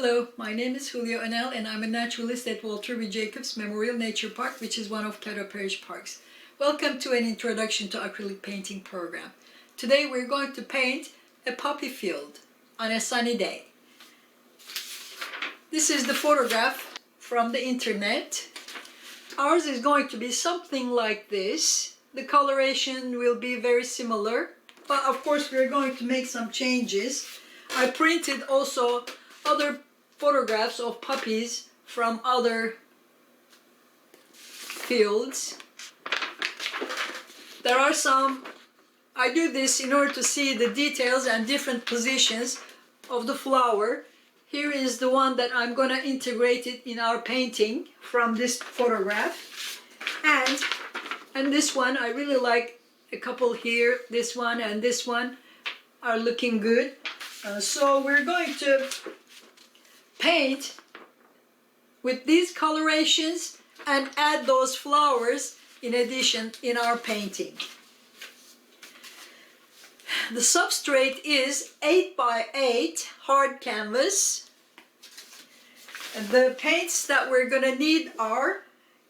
Hello, my name is Hulya Onel and I'm a naturalist at Walter B. Jacobs Memorial Nature Park, which is one of Caddo Parish parks. Welcome to an introduction to acrylic painting program. Today we're going to paint a poppy field on a sunny day. This is the photograph from the internet. Ours is going to be something like this. The coloration will be very similar, but of course we're going to make some changes. I printed also other photographs of poppies from other fields. There are some, I do this in order to see the details and different positions of the flower. Here is the one that I'm going to integrate it in our painting from this photograph. And this one, I really like a couple here. This one and this one are looking good. So we're going to paint with these colorations and add those flowers in addition in our painting. The substrate is 8 by 8 hard canvas. And the paints that we're going to need are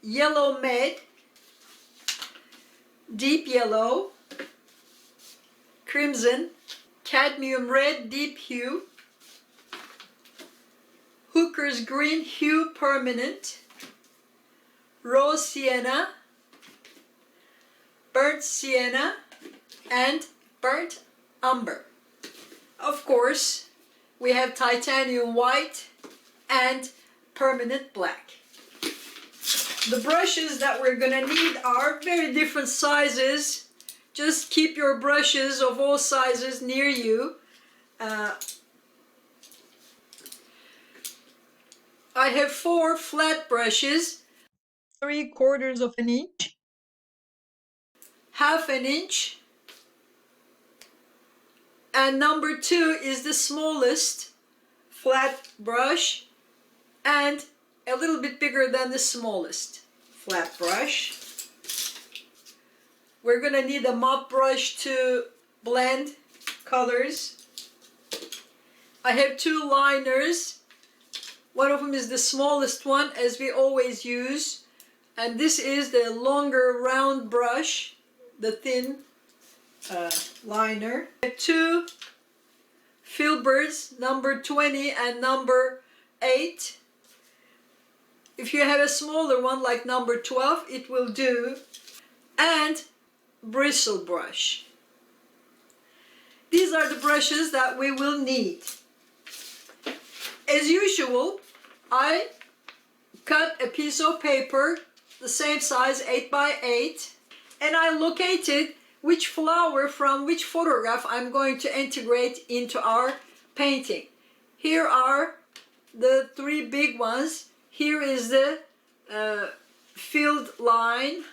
yellow med, deep yellow, crimson, cadmium red deep hue, Hooker's green hue permanent, rose sienna, burnt sienna, and burnt umber. Of course, we have titanium white and permanent black. The brushes that we're going to need are very different sizes. Just keep your brushes of all sizes near you. I have 4 flat brushes, 3/4 of an inch, half an inch, and number 2 is the smallest flat brush and a little bit bigger than the smallest flat brush. We're going to need a mop brush to blend colors. I have 2 liners. One of them is the smallest one, as we always use, and this is the longer round brush, the thin liner. I have 2 filberts, number 20 and number 8. If you have a smaller one like number 12, it will do. And bristle brush. These are the brushes that we will need. As usual, I cut a piece of paper the same size, 8 by 8, and I located which flower from which photograph I'm going to integrate into our painting. Here are the 3 big ones. Here is the field line.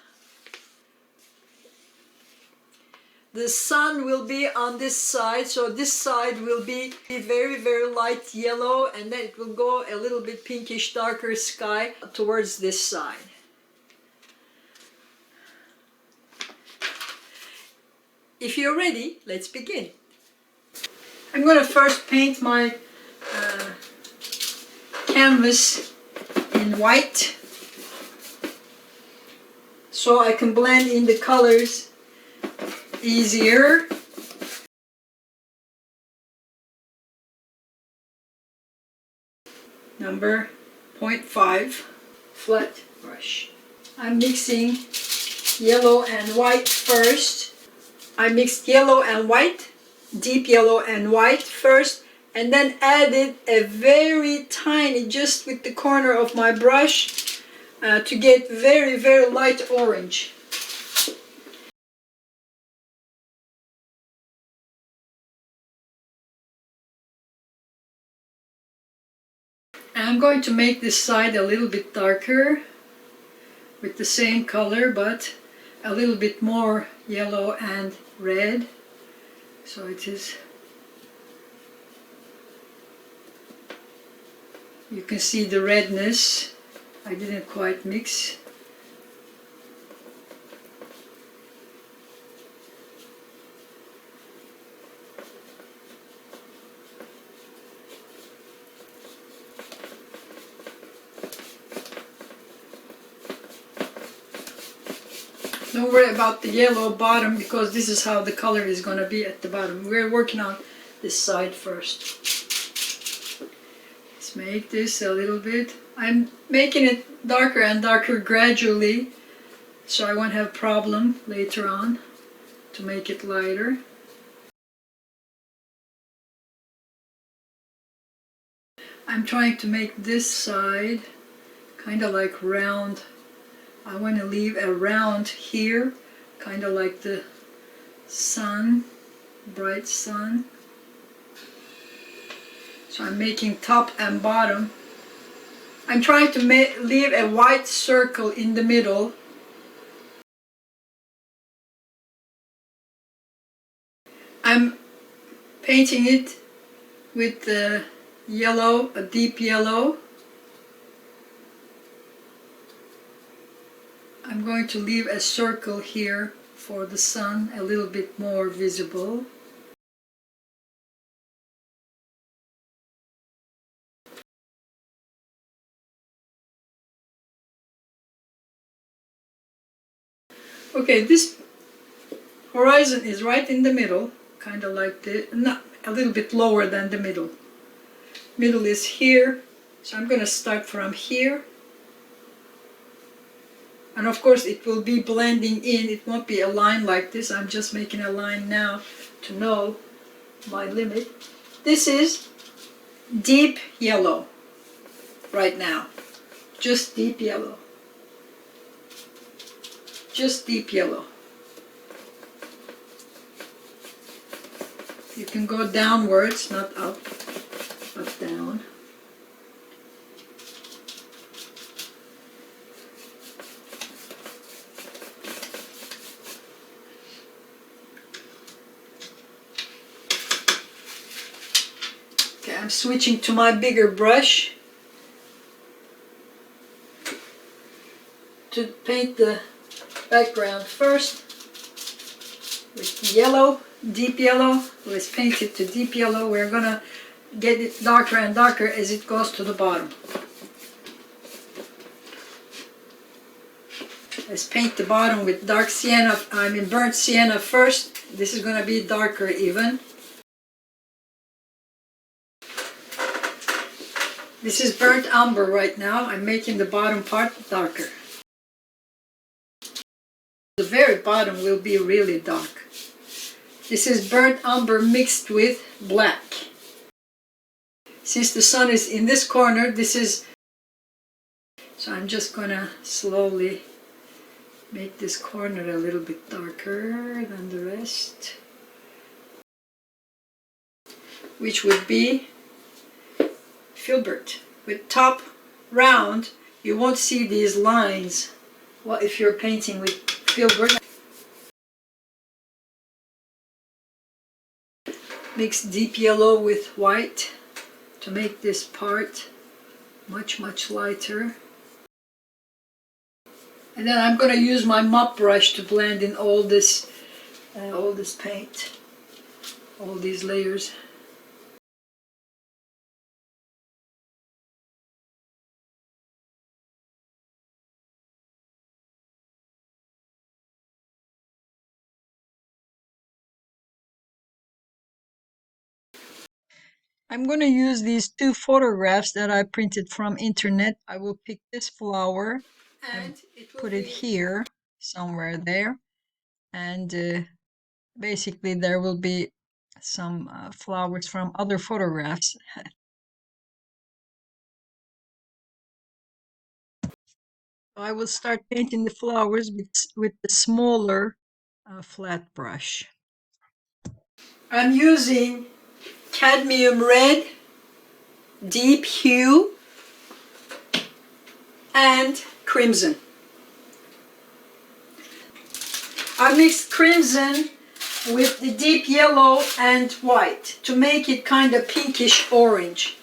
The sun will be on this side, so this side will be very, very light yellow, and then it will go a little bit pinkish, darker sky towards this side. If you're ready, let's begin. I'm going to first paint my canvas in white so I can blend in the colors easier. Number 0.5 flat brush. I'm mixing yellow and white first. I mixed yellow and white, deep yellow and white first, and then added a very tiny, just with the corner of my brush, to get very, very light orange. I'm going to make this side a little bit darker with the same color, but a little bit more yellow and red. So it is, you can see the redness. I didn't quite mix. Don't worry about the yellow bottom because this is how the color is going to be at the bottom. We're working on this side first. Let's make this a little bit. I'm making it darker and darker gradually so I won't have problem later on to make it lighter. I'm trying to make this side kind of like round. I want to leave a round here, kind of like the sun, bright sun. So I'm making top and bottom. I'm trying to leave a white circle in the middle. I'm painting it with the yellow, a deep yellow. I'm going to leave a circle here for the sun, a little bit more visible. Okay, this horizon is right in the middle, kind of like the, not a little bit lower than the middle. Middle is here, so I'm going to start from here. And of course it will be blending in, it won't be a line like this. I'm just making a line now to know my limit. This is deep yellow right now, just deep yellow. Just deep yellow. You can go downwards, not up, but down. Okay, I'm switching to my bigger brush to paint the background first with yellow, deep yellow. Let's paint it to deep yellow. We're gonna get it darker and darker as it goes to the bottom. Let's paint the bottom with dark sienna, burnt sienna first. This is gonna be darker even. This is burnt umber right now. I'm making the bottom part darker. The very bottom will be really dark. This is burnt umber mixed with black. Since the sun is in this corner, so I'm just gonna slowly make this corner a little bit darker than the rest, which would be filbert. With top round, you won't see these lines. Well, if you're painting with filbert, mix deep yellow with white to make this part much lighter. And then I'm going to use my mop brush to blend in all this paint, all these layers. I'm going to use these two photographs that I printed from internet. I will pick this flower and put it here, somewhere there. And basically there will be some flowers from other photographs. I will start painting the flowers with the smaller flat brush. I'm using cadmium red, deep hue, and crimson. I mixed crimson with the deep yellow and white to make it kind of pinkish orange.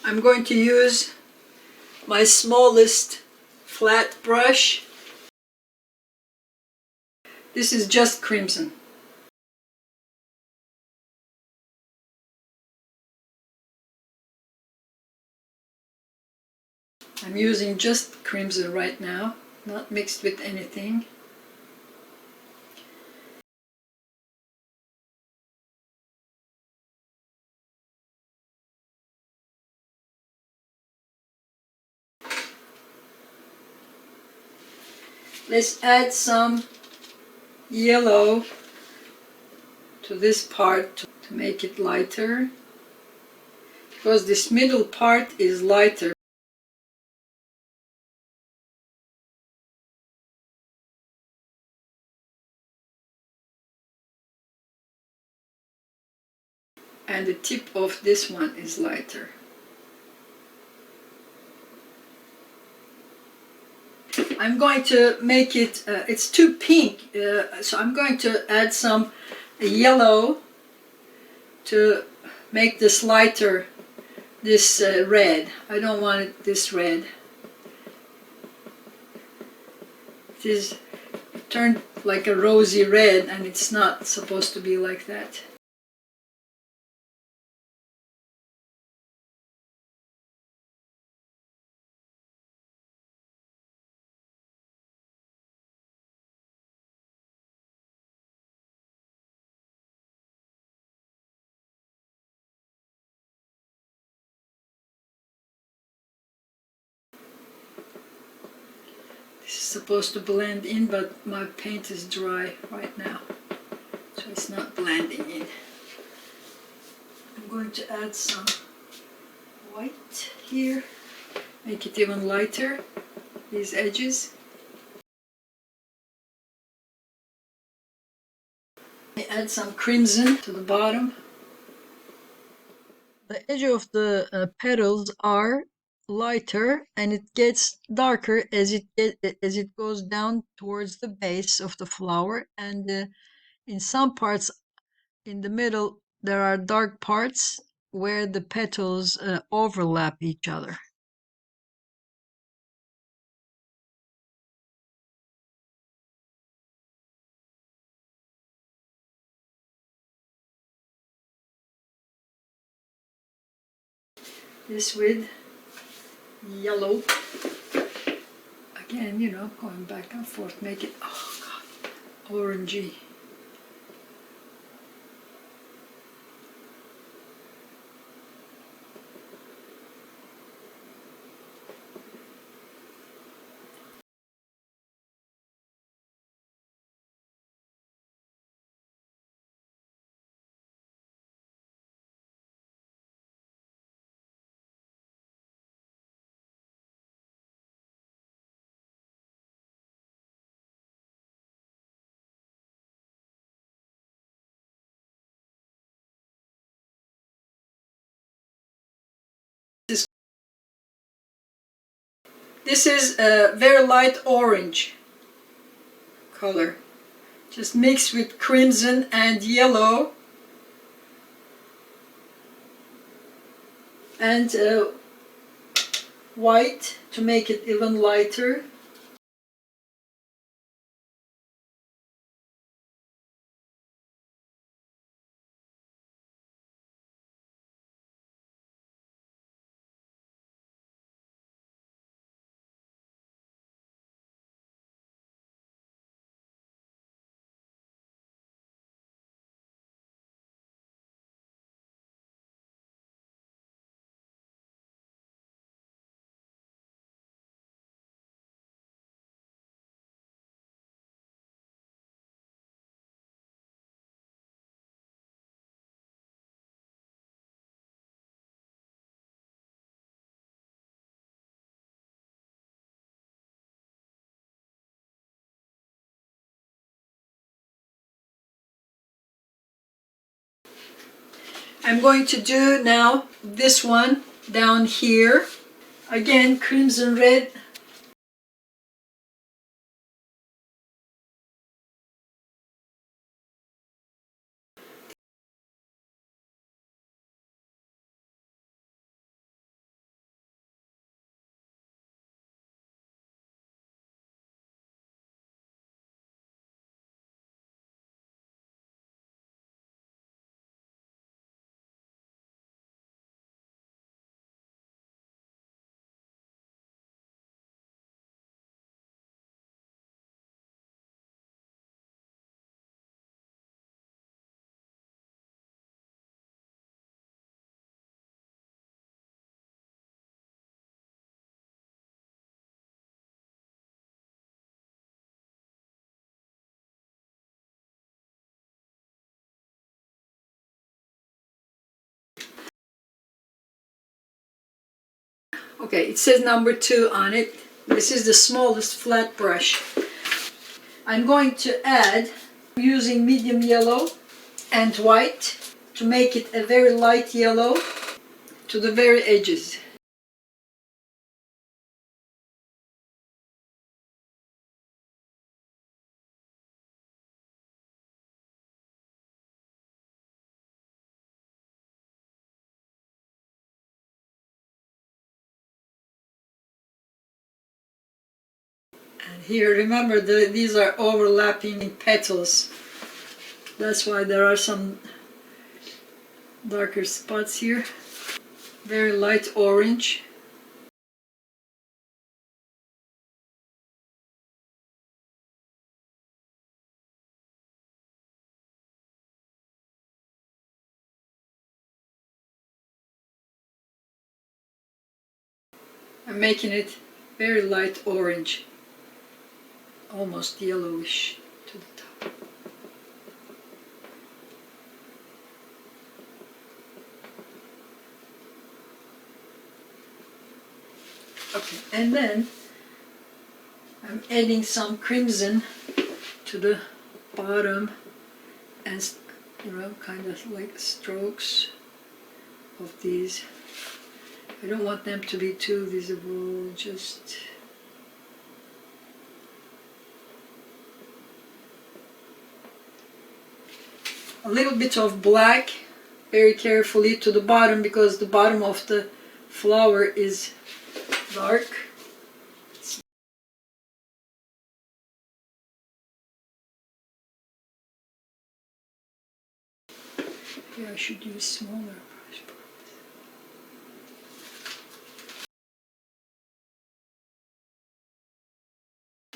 I'm going to use my smallest flat brush. This is just crimson. I'm using just crimson right now, not mixed with anything. Let's add some yellow to this part to make it lighter, because this middle part is lighter. And the tip of this one is lighter. I'm going to make it, it's too pink, so I'm going to add some yellow to make this lighter, this red. I don't want it this red. It is turned like a rosy red, and it's not supposed to be like that. This is supposed to blend in, but my paint is dry right now, so it's not blending in. I'm going to add some white here, make it even lighter, these edges. I add some crimson to the bottom. The edge of the petals are lighter, and it gets darker as it goes down towards the base of the flower, and in some parts in the middle there are dark parts where the petals overlap each other. This with yellow. Again, you know, going back and forth, make it, oh God, orangey. This is a very light orange color, just mixed with crimson and yellow, and white to make it even lighter. I'm going to do now this one down here. Again, crimson red. Okay, it says number 2 on it. This is the smallest flat brush. I'm going to add, using medium yellow and white to make it a very light yellow to the very edges. And here, remember, these are overlapping petals. That's why there are some darker spots here. Very light orange. I'm making it very light orange, almost yellowish to the top. Okay, and then I'm adding some crimson to the bottom and, kind of like strokes of these. I don't want them to be too visible, just a little bit of black, very carefully to the bottom, because the bottom of the flower is dark. Yeah, I should use smaller brush.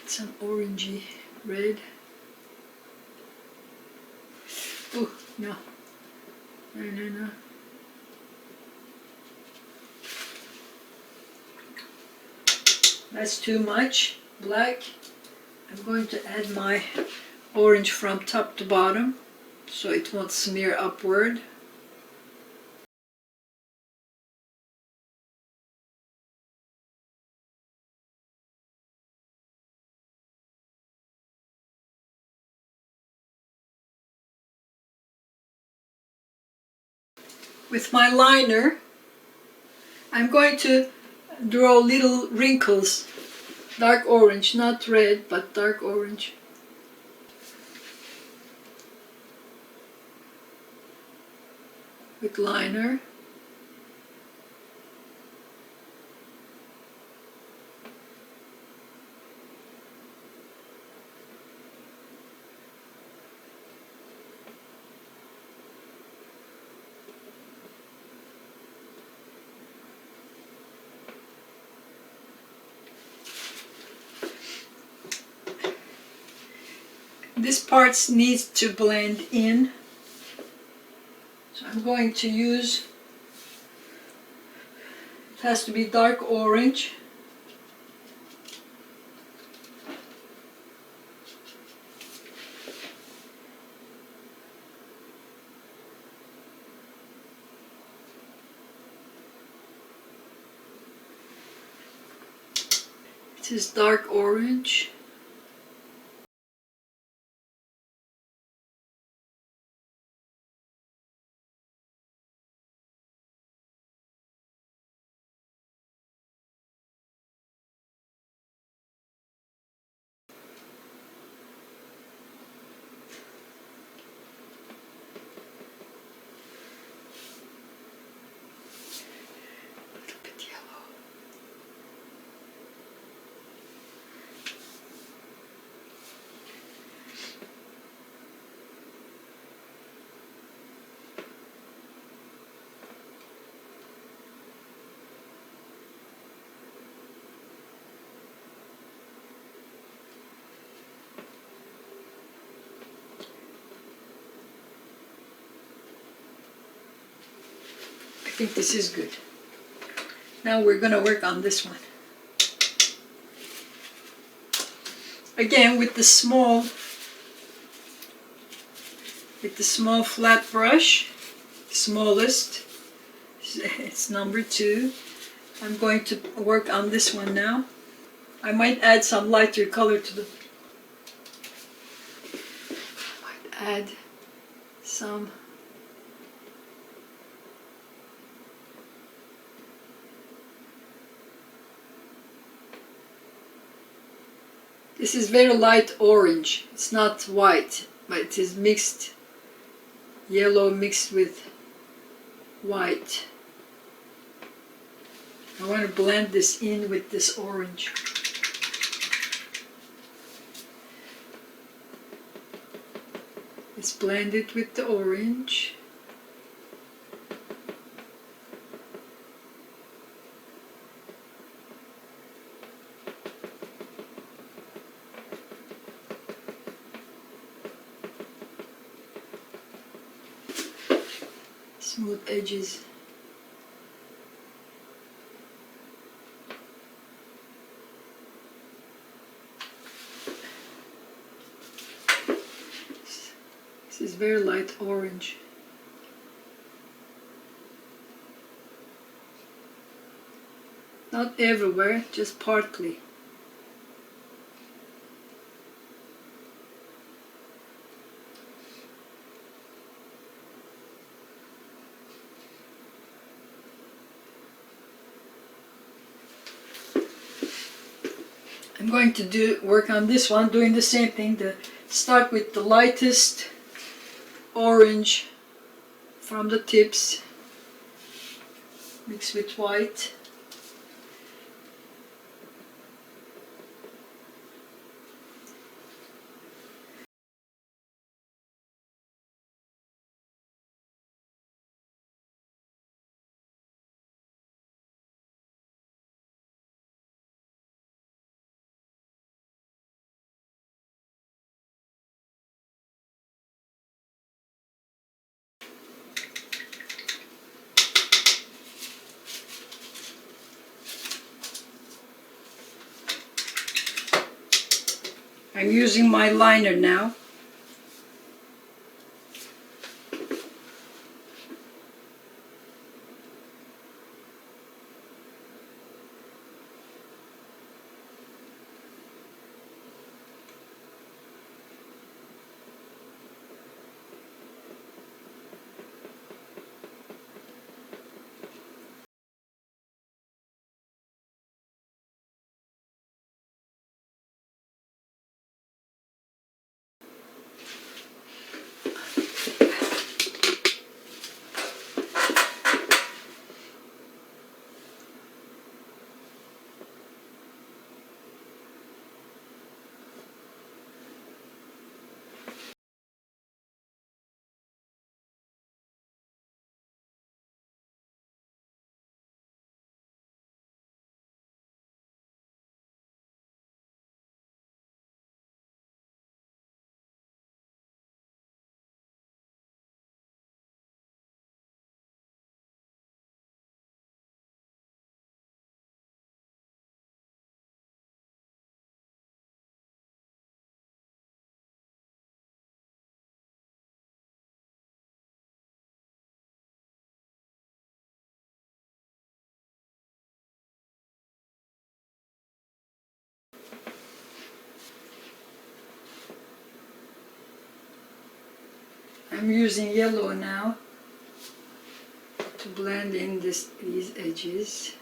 Some orangey red. Oh, no. No. That's too much black. I'm going to add my orange from top to bottom so it won't smear upward. With my liner, I'm going to draw little wrinkles, dark orange, not red, but dark orange. With liner. This part needs to blend in, so I'm going to use, it has to be dark orange. It is dark orange. I think this is good. Now we're going to work on this one. Again, with the small flat brush, smallest, it's number 2. I'm going to work on this one now. I might add some lighter color to the... I might add some... This is very light orange. It's not white, but it is mixed, yellow mixed with white. I want to blend this in with this orange. Let's blend it with the orange. Smooth edges. This is very light orange. Not everywhere, just partly. I'm going to work on this one, doing the same thing. Start with the lightest orange from the tips, mix with white. I'm using my liner now. I'm using yellow now to blend in these edges.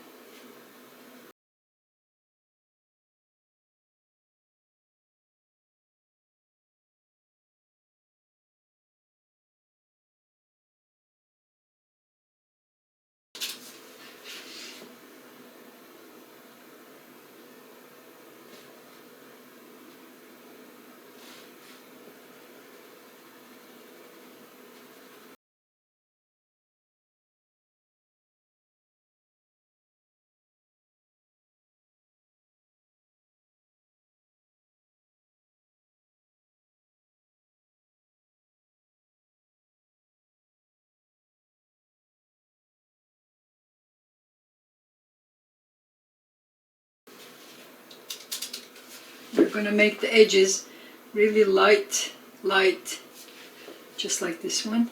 We're going to make the edges really light, just like this one.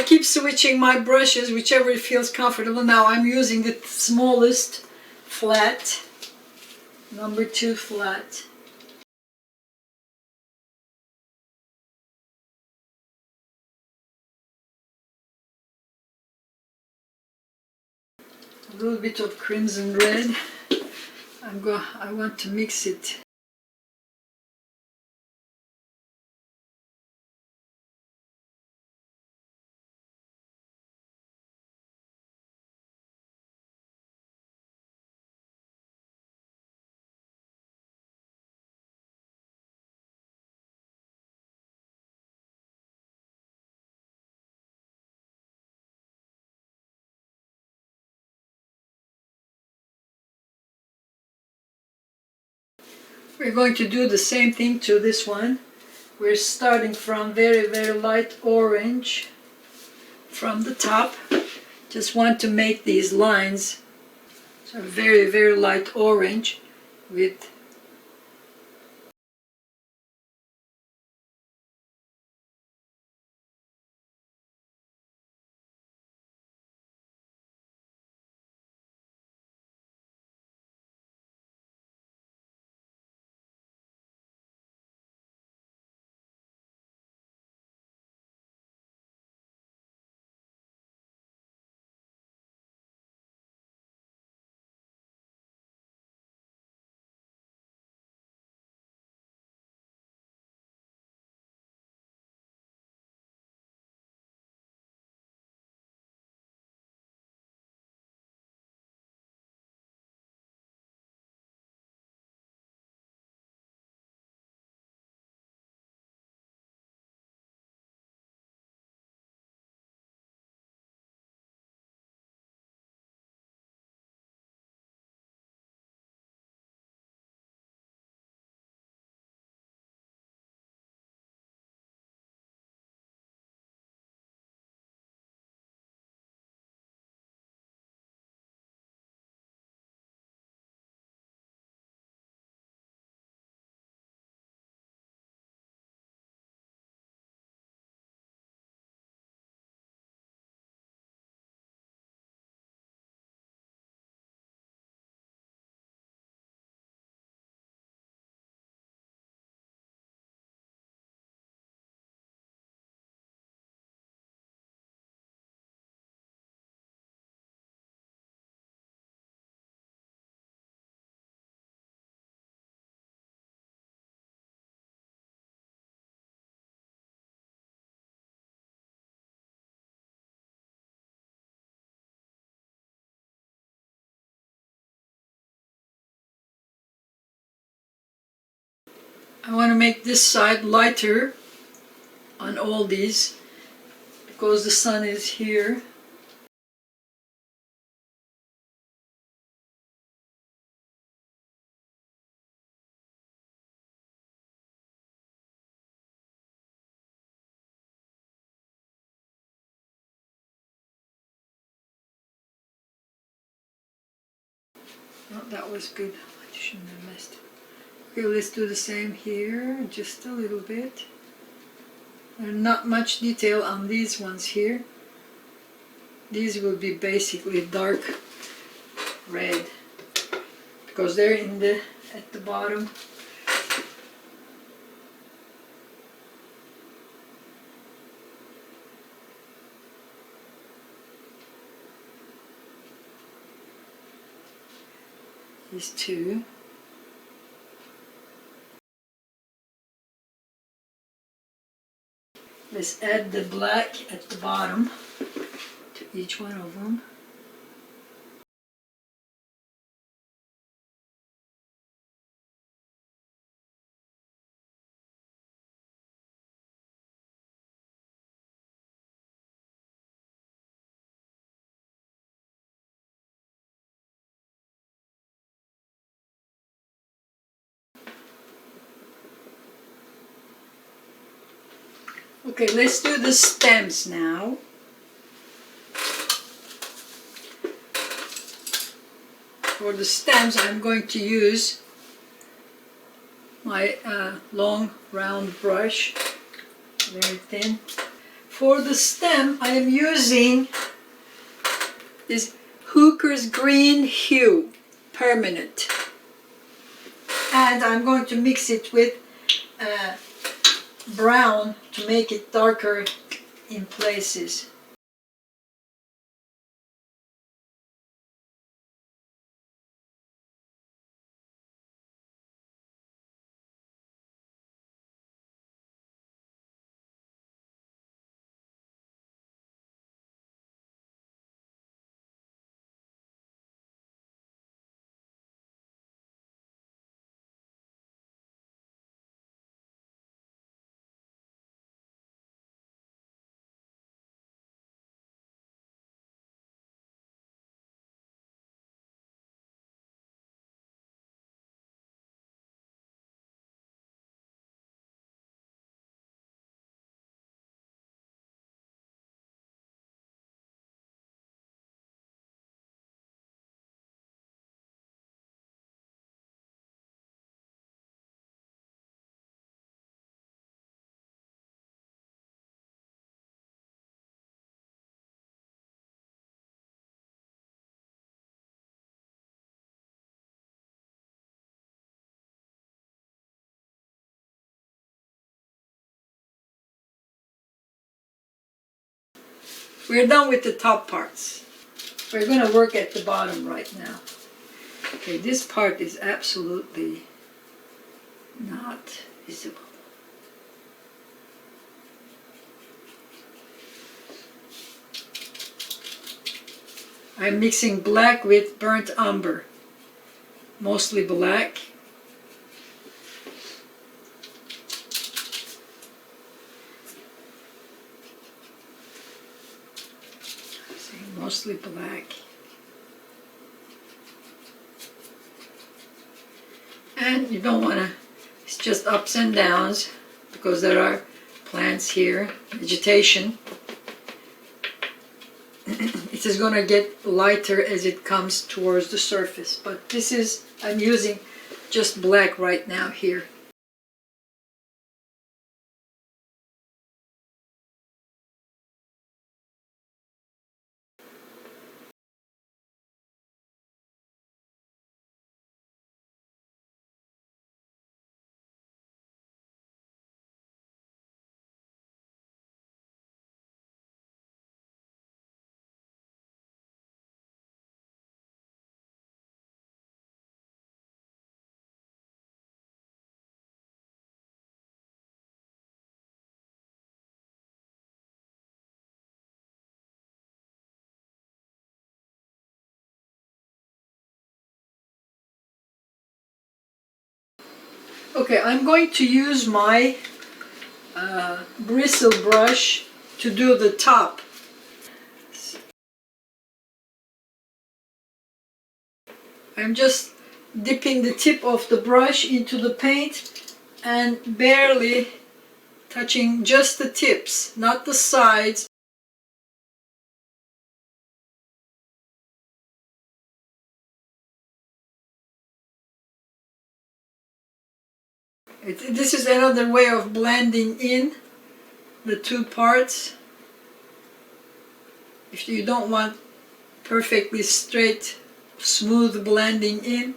keep switching my brushes, whichever feels comfortable. Now I'm using the smallest flat, number 2 flat. A little bit of crimson red. I want to mix it. We're going to do the same thing to this one. We're starting from very, very light orange from the top. Just want to make these lines. So very, very light orange with I want to make this side lighter on all these because the sun is here. Oh, that was good. I shouldn't have messed it. Okay, let's do the same here, just a little bit. There's not much detail on these ones here. These will be basically dark red because they're at the bottom. These two. Let's add the black at the bottom to each one of them. Okay, let's do the stems now. For the stems, I'm going to use my long round brush, very thin. For the stem, I am using this Hooker's Green Hue Permanent. And I'm going to mix it with brown to make it darker in places. We're done with the top parts. We're going to work at the bottom right now. Okay, this part is absolutely not visible. I'm mixing black with burnt umber, mostly black. Mostly black. And you don't want to, it's just ups and downs because there are plants here, vegetation. It is going to get lighter as it comes towards the surface, but this is, I'm using just black right now here. Okay, I'm going to use my bristle brush to do the top. I'm just dipping the tip of the brush into the paint and barely touching just the tips, not the sides. This is another way of blending in the two parts. If you don't want perfectly straight, smooth blending in.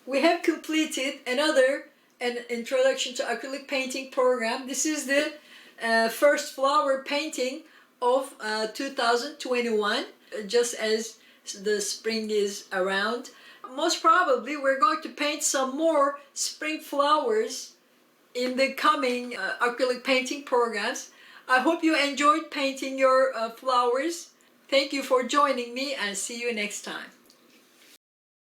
We have completed an introduction to acrylic painting program. This is the first flower painting of 2021, just as the spring is around. Most probably we're going to paint some more spring flowers in the coming acrylic painting programs. I hope you enjoyed painting your flowers. Thank you for joining me and see you next time.